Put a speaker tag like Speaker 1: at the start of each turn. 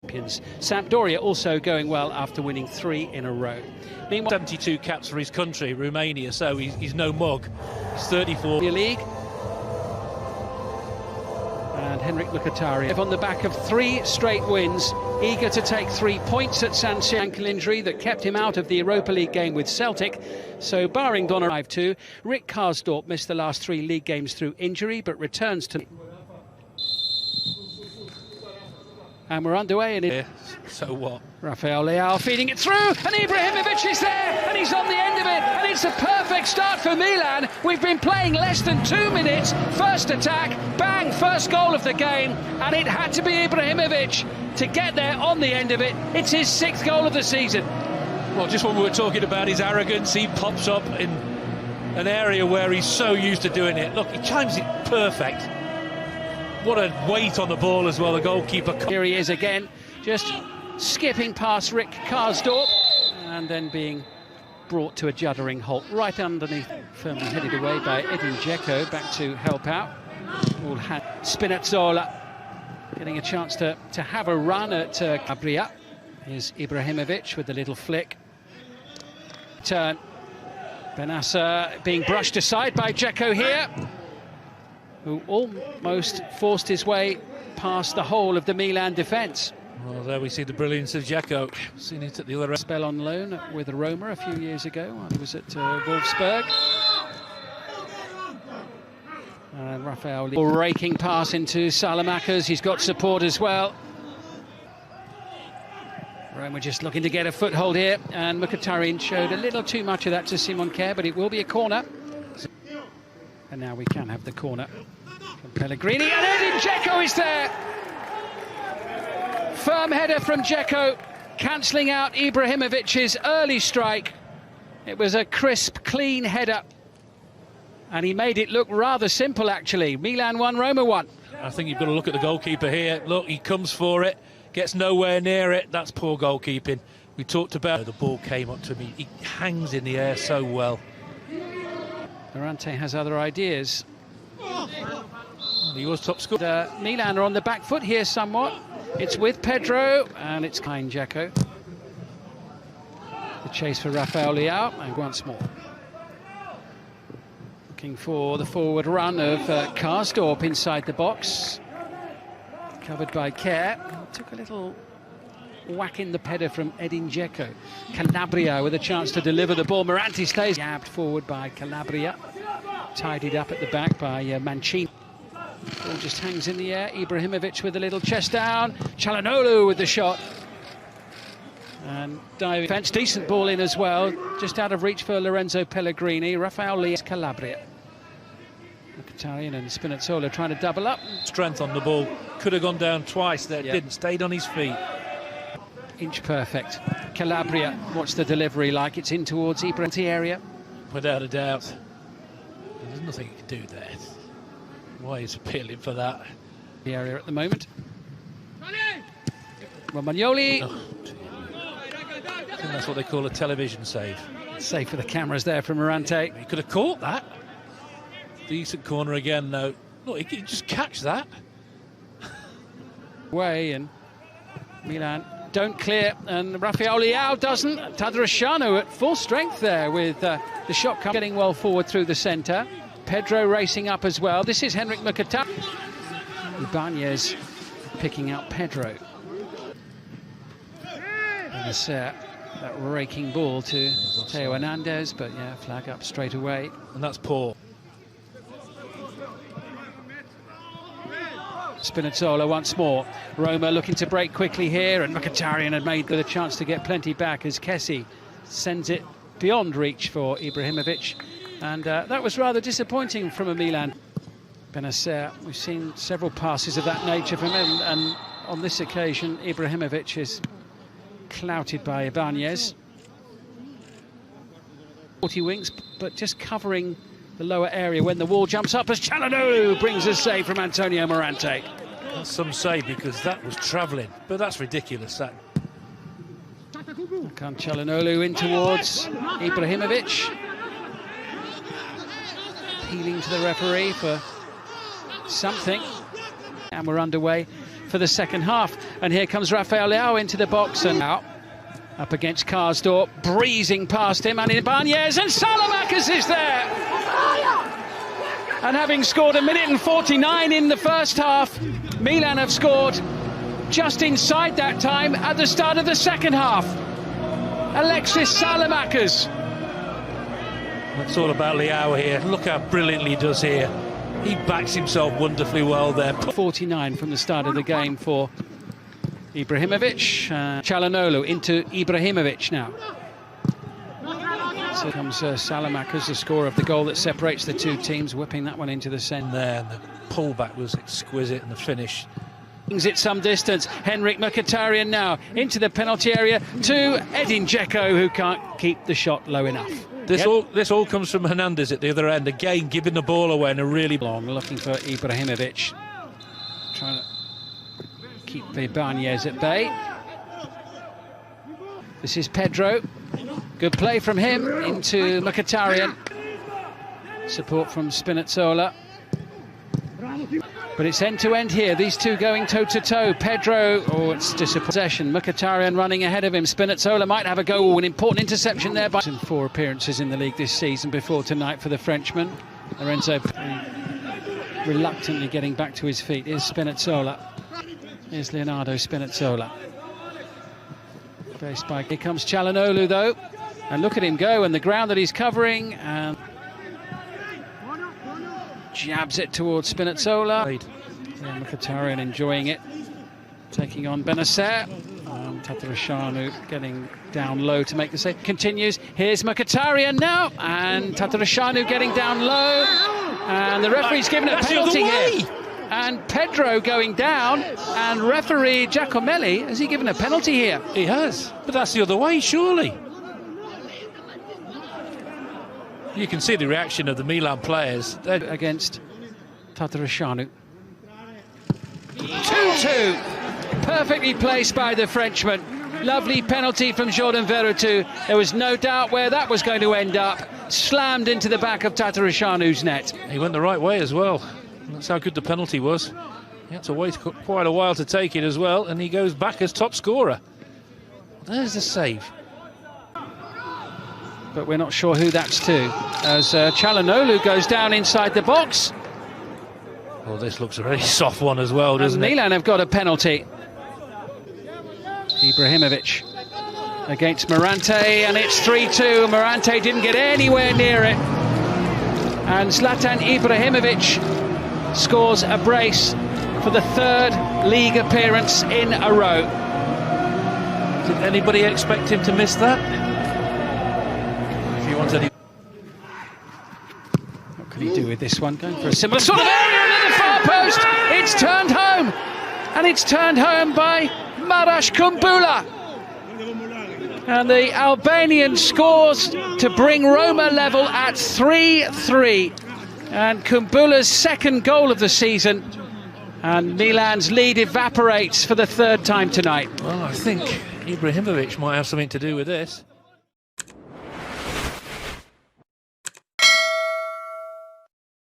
Speaker 1: Sampdoria also going well after winning 3 in a row.
Speaker 2: Meanwhile, 72 caps for his country, Romania, so he's no mug. He's 34.
Speaker 1: League. And Henrik Mkhitaryan on the back of 3 straight wins, eager to take 3 points at San Siro. Ankle injury that kept him out of the Europa League game with Celtic. So barring Donnarumma 5-2, Rick Karsdorp missed the last 3 league games through injury, but returns to... And we're underway in it.
Speaker 2: So what?
Speaker 1: Rafael Leao feeding it through, and Ibrahimovic is there, and he's on the end of it, and it's a perfect start for Milan. We've been playing less than 2 minutes. First attack, bang, first goal of the game, and it had to be Ibrahimovic to get there on the end of it. It's his 6th goal of the season.
Speaker 2: Well, just when we were talking about his arrogance, he pops up in an area where he's so used to doing it. Look, he chimes it perfect. What a weight on the ball as well, the goalkeeper.
Speaker 1: Here he is again, just skipping past Rick Karsdorp and then being brought to a juddering halt right underneath, firmly headed away by Edin Dzeko, back to help out. Spinazzola getting a chance to have a run at Calabria. Here's Ibrahimovic with the little flick. Turn. Benassa being brushed aside by Dzeko here, who almost forced his way past the whole of the Milan defence.
Speaker 2: Well, there we see the brilliance of Dzeko. Seen it at the other end.
Speaker 1: Spell on loan with Roma a few years ago while he was at Wolfsburg. And Rafael raking pass into Salamakers. He's got support as well. Roma just looking to get a foothold here, and Mkhitaryan showed a little too much of that to Simon Kjær, but it will be a corner. And now we can have the corner from Pellegrini, and Edin Dzeko is there. Firm header from Dzeko, cancelling out Ibrahimovic's early strike. It was a crisp, clean header, and he made it look rather simple, actually. Milan 1, Roma 1.
Speaker 2: I think you've got to look at the goalkeeper here. Look, he comes for it, gets nowhere near it. That's poor goalkeeping. We talked about the ball came up to me. He hangs in the air so well.
Speaker 1: Morante has other ideas.
Speaker 2: He was top scorer.
Speaker 1: Milan are on the back foot here somewhat. It's with Pedro, and it's behind Dzeko. The chase for Rafael Leao, and once more. Looking for the forward run of Karsdorp inside the box. Covered by Kjær. Took a little whack in the header from Edin Dzeko. Calabria with a chance to deliver the ball. Morante stays jabbed forward by Calabria. Tidied up at the back by Mancini. Ball just hangs in the air. Ibrahimovic with a little chest down. Calhanoglu with the shot. And diving defence, decent ball in as well. Just out of reach for Lorenzo Pellegrini. Rafael Leao, Calabria. Mkhitaryan and Spinazzola trying to double up.
Speaker 2: Strength on the ball. Could have gone down twice there. Yep. Didn't. Stayed on his feet.
Speaker 1: Inch perfect. Calabria, what's the delivery like? It's in towards Ibrahimovic area.
Speaker 2: Without a doubt. There's nothing you can do there. Why he's appealing for that?
Speaker 1: The area at the moment. Romagnoli.
Speaker 2: Oh, I think that's what they call a television save.
Speaker 1: Save for the cameras there from Morante.
Speaker 2: He could have caught that. Decent corner again, though. Look, he could just catch that.
Speaker 1: Way, and Milan don't clear, and Rafael Leao doesn't. Tadrashanu at full strength there with the shot getting well forward through the centre. Pedro racing up as well. This is Henrik Mkhitaryan. Ibanez picking out Pedro. And it's that raking ball to Theo Hernandez, but yeah, flag up straight away.
Speaker 2: And that's poor.
Speaker 1: Spinazzola once more. Roma looking to break quickly here, and Mkhitaryan had made the chance to get plenty back as Kessie sends it beyond reach for Ibrahimovic. And that was rather disappointing from a Milan. Benassa, we've seen several passes of that nature from him, and on this occasion Ibrahimovic is clouted by Ibanez. 40 wings, but just covering the lower area when the wall jumps up as Calhanoglu brings a save from Antonio Morante.
Speaker 2: That's some say, because that was travelling, but that's ridiculous. That.
Speaker 1: Calhanoglu in towards Ibrahimovic. Appealing to the referee for something. And we're underway for the second half. And here comes Rafael Leao into the box and out. Up against Karsdorp, breezing past him, and Ibanez, and Salamakers is there! And having scored 1:49 in the first half, Milan have scored just inside that time at the start of the second half. Alexis Salamakers.
Speaker 2: It's all about Leao here. Look how brilliantly he does here. He backs himself wonderfully well there.
Speaker 1: 49 from the start of the game for Ibrahimovic. Çalhanoğlu into Ibrahimovic now. So comes Salamakers, the scorer of the goal that separates the two teams, whipping that one into the centre.
Speaker 2: There, and the pullback was exquisite, and the finish.
Speaker 1: It some distance. Henrik Mkhitaryan now into the penalty area to Edin Dzeko, who can't keep the shot low enough.
Speaker 2: This all comes from Hernandez at the other end, again giving the ball away in a really
Speaker 1: long, looking for Ibrahimovic, trying to keep Ibanez at bay. This is Pedro. Good play from him into Mkhitaryan. Support from Spinazzola. But it's end-to-end here, these two going toe-to-toe. Pedro, it's possession. Mkhitaryan running ahead of him. Spinazzola might have a go. An important interception there. By 4 appearances in the league this season before tonight for the Frenchman. Lorenzo reluctantly getting back to his feet. Here's Spinazzola. Here's Leonardo Spinazzola. Faced by... Here comes Çalhanoğlu, though. And look at him go, and the ground that he's covering, and jabs it towards Spinazzola. Yeah, Mkhitaryan enjoying it, taking on Benacer. Tatarusanu getting down low to make the save. Continues. Here's Mkhitaryan now, and Tatarusanu getting down low, and the referee's given a penalty here. And Pedro going down, and referee Giacomelli, has he given a penalty here?
Speaker 2: He has, but that's the other way, surely. You can see the reaction of the Milan players.
Speaker 1: Against Tatarusanu. 2-2. Perfectly placed by the Frenchman. Lovely penalty from Jordan Veretout. There was no doubt where that was going to end up. Slammed into the back of Tatarusanu's net.
Speaker 2: He went the right way as well. That's how good the penalty was. He had to wait quite a while to take it as well, and he goes back as top scorer. There's the save.
Speaker 1: But we're not sure who that's to, as Çalhanoğlu goes down inside the box.
Speaker 2: Well, this looks a very soft one as well, doesn't it?
Speaker 1: Milan have got a penalty. Ibrahimovic against Morante, and it's 3-2. Morante didn't get anywhere near it. And Zlatan Ibrahimovic scores a brace for the 3rd league appearance in a row.
Speaker 2: Did anybody expect him to miss that?
Speaker 1: What can he do with this one? Going for a similar sort of area in the far post. It's turned home, and it's turned home by Marash Kumbula. And the Albanian scores to bring Roma level at 3-3. And Kumbula's 2nd goal of the season. And Milan's lead evaporates for the 3rd time tonight.
Speaker 2: Well, I think Ibrahimovic might have something to do with this.